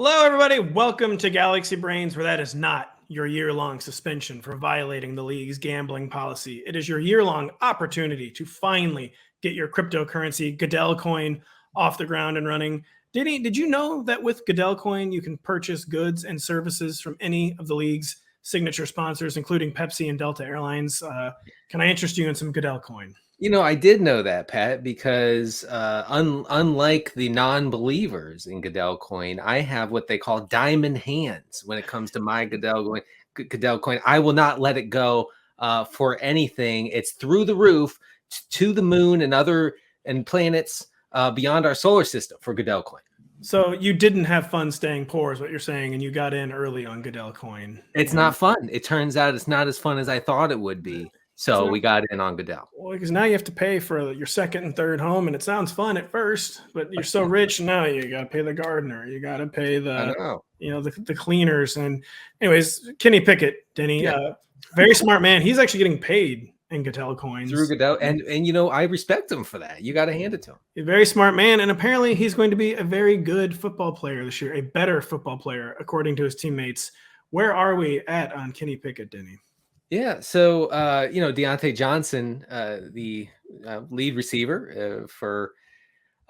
Hello, everybody. Welcome to Galaxy Brains, where that is not your year-long suspension for violating the league's gambling policy. It is your year-long opportunity to finally get your cryptocurrency Goodell coin off the ground and running. Did you know that with Goodell coin, you can purchase goods and services from any of the league's signature sponsors, including Pepsi and Delta Airlines? Can I interest you in some Goodell coin? You know, I did know that, Pat, because unlike the non-believers in Goodell coin, I have what they call diamond hands when it comes to my Goodell coin. I will not let it go for anything. It's through the roof to the moon and planets beyond our solar system for Goodell coin. So you didn't have fun staying poor is what you're saying, and you got in early on Goodell coin. It's not fun. It turns out it's not as fun as I thought it would be. So we got in on Goodell. Well, because now you have to pay for your second and third home, and it sounds fun at first, but you're so rich now you got to pay the gardener, you got to pay the cleaners, and anyways, Kenny Pickett, Denny, very smart man. He's actually getting paid in Goodell coins through Goodell, and you know I respect him for that. You got to hand it to him. A very smart man, and apparently he's going to be a very good football player this year, a better football player according to his teammates. Where are we at on Kenny Pickett, Denny? Yeah, so Deontay Johnson, the lead receiver, for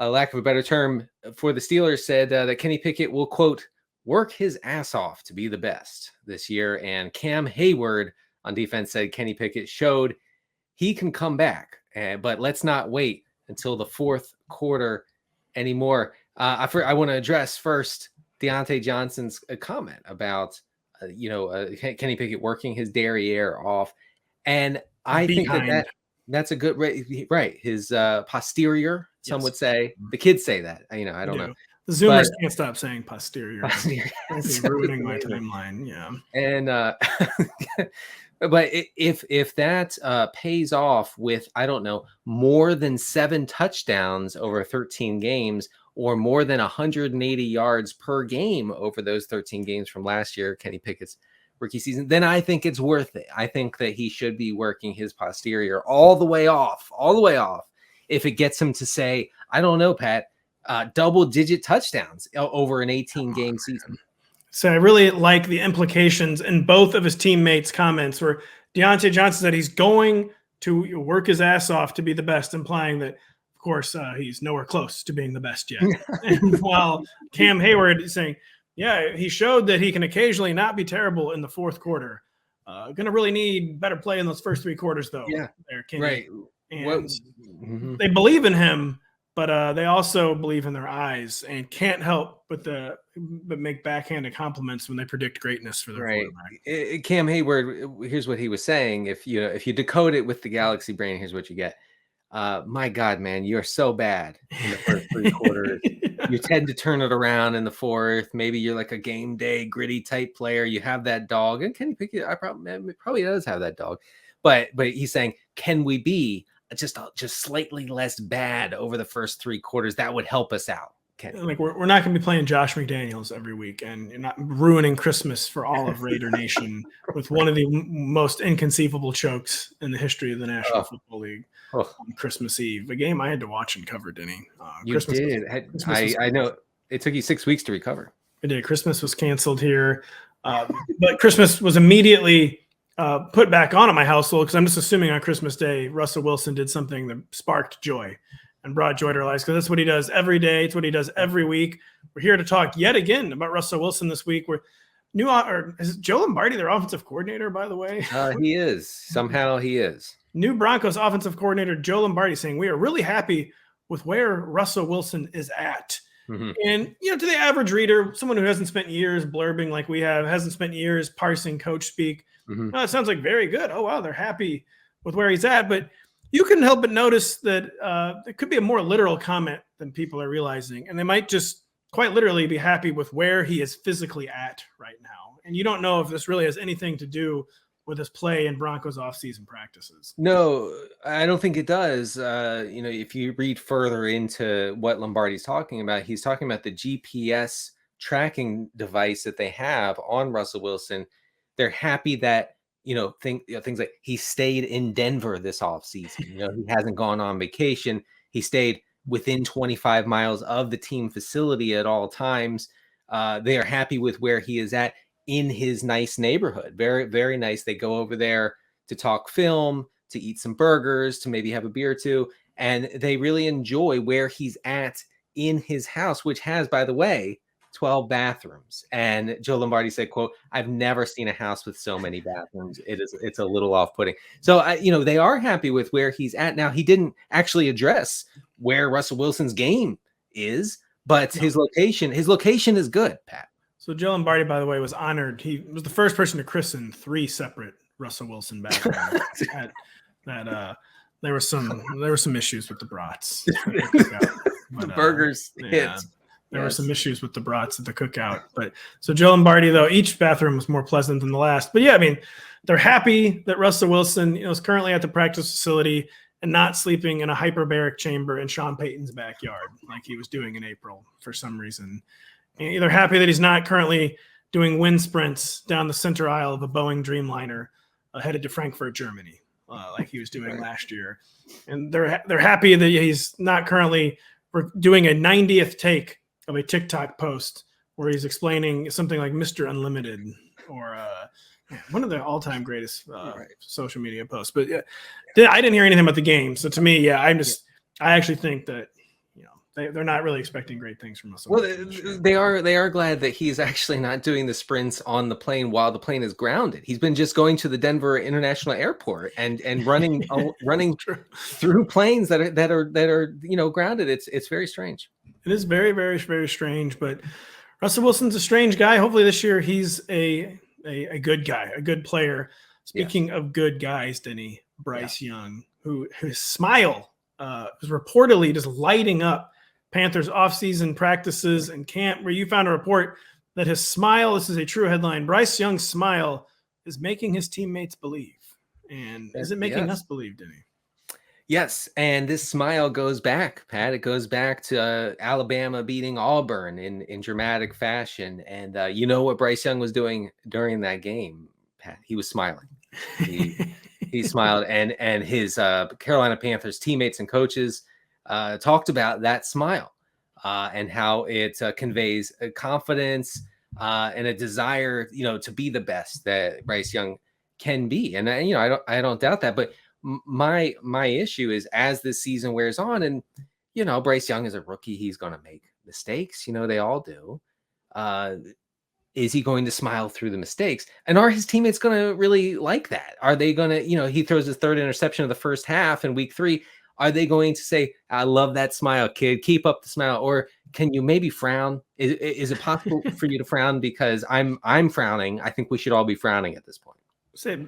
a lack of a better term, for the Steelers, said that Kenny Pickett will, quote, work his ass off to be the best this year. And Cam Hayward on defense said Kenny Pickett showed he can come back, but let's not wait until the fourth quarter anymore. I want to address first Deontay Johnson's comment about Kenny Pickett working his derriere off. And I think that's a good right. His posterior, some would say. The kids say that. I don't know. The Zoomers can't stop saying posterior. It's ruining my timeline. Yeah. And but if that pays off with, I don't know, more than 7 touchdowns over 13 games, or more than 180 yards per game over those 13 games from last year, Kenny Pickett's rookie season, then I think it's worth it. I think that he should be working his posterior all the way off, if it gets him to say, I don't know, Pat, double-digit touchdowns over an 18-game season. So I really like the implications in both of his teammates' comments where Deontay Johnson said he's going to work his ass off to be the best, implying that, of course, he's nowhere close to being the best yet. And while Cam Hayward is saying, yeah, he showed that he can occasionally not be terrible in the fourth quarter. Going to really need better play in those first 3 quarters, though. Yeah, right. And they believe in him, but they also believe in their eyes and can't help but make backhanded compliments when they predict greatness for their quarterback. Cam Hayward, here's what he was saying. If you decode it with the Galaxy brain, here's what you get. My God, man, you're so bad in the first 3 quarters. You tend to turn it around in the fourth. Maybe you're like a game day gritty type player. You have that dog, and Kenny Pickett, probably does have that dog. But he's saying, can we be just slightly less bad over the first 3 quarters? That would help us out. Like we're not going to be playing Josh McDaniels every week, and you're not ruining Christmas for all of Raider Nation with one of the most inconceivable chokes in the history of the National Football League on Christmas Eve. A game I had to watch and cover, Denny. You did. I know it took you 6 weeks to recover. It did. Christmas was canceled here, but Christmas was immediately put back on at my household because I'm just assuming on Christmas Day Russell Wilson did something that sparked joy and brought joy to our lives, because that's what he does every day. It's what he does every week. We're here to talk yet again about Russell Wilson this week. Is Joe Lombardi their offensive coordinator, by the way? He is. Somehow he is. New Broncos offensive coordinator Joe Lombardi saying, we are really happy with where Russell Wilson is at. Mm-hmm. And, to the average reader, someone who hasn't spent years blurbing like we have, hasn't spent years parsing coach speak, it sounds like very good. Oh, wow, they're happy with where he's at. But you couldn't help but notice that it could be a more literal comment than people are realizing. And they might just quite literally be happy with where he is physically at right now. And you don't know if this really has anything to do with his play in Broncos offseason practices. No, I don't think it does. If you read further into what Lombardi's talking about, he's talking about the GPS tracking device that they have on Russell Wilson. They're happy that, things like he stayed in Denver this offseason. He hasn't gone on vacation. He stayed within 25 miles of the team facility at all times. They are happy with where he is at in his nice neighborhood. Very, very nice. They go over there to talk film, to eat some burgers, to maybe have a beer or two. And they really enjoy where he's at in his house, which has, by the way, 12 bathrooms. And Joe Lombardi said, quote, "I've never seen a house with so many bathrooms. It's a little off-putting." So, they are happy with where he's at. Now, he didn't actually address where Russell Wilson's game is, but his location is good, Pat. So Joe Lombardi, by the way, was honored. He was the first person to christen 3 separate Russell Wilson bathrooms. There were some issues with the brats. The burgers hit. There were some issues with the brats at the cookout. But so Joe Lombardi, though, each bathroom was more pleasant than the last. But yeah, I mean, they're happy that Russell Wilson, is currently at the practice facility and not sleeping in a hyperbaric chamber in Sean Payton's backyard like he was doing in April for some reason. And they're happy that he's not currently doing wind sprints down the center aisle of a Boeing Dreamliner headed to Frankfurt, Germany, like he was doing last year. And they're happy that he's not currently doing a 90th take of a TikTok post where he's explaining something like Mr. Unlimited or one of the all-time greatest social media posts. But I didn't hear anything about the game. So to me, I actually think that they're not really expecting great things from us. Well, they are glad that he's actually not doing the sprints on the plane while the plane is grounded. He's been just going to the Denver International Airport and running through planes that are grounded. It's very strange. It is very, very, very strange. But Russell Wilson's a strange guy. Hopefully this year he's a good guy, a good player. Speaking of good guys, Denny, Bryce Young, whose smile was reportedly just lighting up Panthers offseason practices and camp, where you found a report that his smile, this is a true headline, Bryce Young's smile is making his teammates believe. And is it making us believe, Denny? Yes, and this smile goes back, Pat. It goes back to Alabama beating Auburn in dramatic fashion. And you know what Bryce Young was doing during that game, Pat? He was smiling. He smiled, and his Carolina Panthers teammates and coaches talked about that smile and how it conveys a confidence and a desire, to be the best that Bryce Young can be. And I don't doubt that. But my issue is, as this season wears on, and Bryce Young is a rookie, he's going to make mistakes. They all do. Is he going to smile through the mistakes? And are his teammates going to really like that? Are they going to, he throws his 3rd interception of the first half in week 3. Are they going to say, "I love that smile, kid. Keep up the smile"? Or can you maybe frown? Is it possible for you to frown? Because I'm frowning. I think we should all be frowning at this point.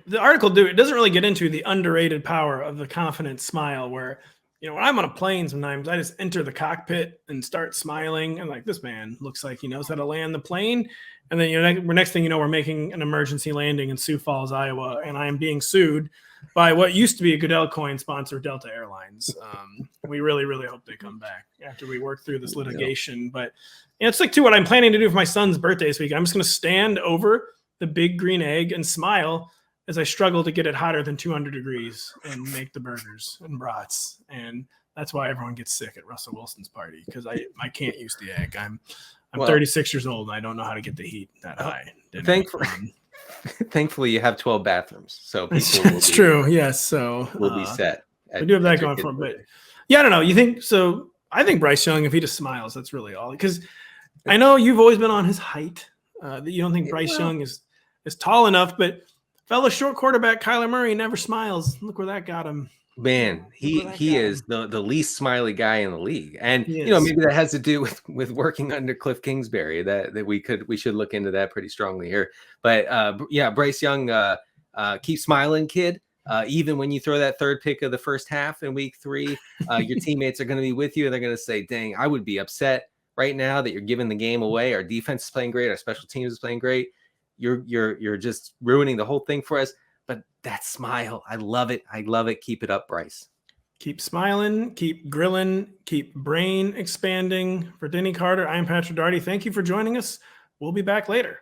The article doesn't really get into the underrated power of the confident smile, where when I'm on a plane, sometimes I just enter the cockpit and start smiling, and like, this man looks like he knows how to land the plane. And then next thing you know, we're making an emergency landing in Sioux Falls, Iowa, and I am being sued by what used to be a Goodell Coin sponsor, Delta Airlines. We really, really hope they come back after we work through this litigation. But it's like, what I'm planning to do for my son's birthday this week. I'm just going to stand over the big green egg and smile as I struggle to get it hotter than 200 degrees and make the burgers and brats. And that's why everyone gets sick at Russell Wilson's party, because I can't use the egg. I'm 36 years old and I don't know how to get the heat that high. Thankfully, you have 12 bathrooms, so it's true. Yes, so we'll be set. We do have that going for him, but I don't know. You think so? I think Bryce Young, if he just smiles, that's really all. Because I know you've always been on his height. That you don't think Bryce Young is tall enough, but fellow short quarterback Kyler Murray never smiles. Look where that got him. Man, he is the least smiley guy in the league. And maybe that has to do with working under Cliff Kingsbury, that we should look into that pretty strongly here. But Bryce Young, keep smiling, kid. Even when you throw that 3rd pick of the first half in week 3, your teammates are going to be with you and they're going to say, "Dang, I would be upset right now that you're giving the game away. Our defense is playing great, our special teams is playing great. You're just ruining the whole thing for us." But that smile, I love it. I love it. Keep it up, Bryce. Keep smiling, keep grilling, keep brain expanding. For Denny Carter, I'm Patrick Daugherty. Thank you for joining us. We'll be back later.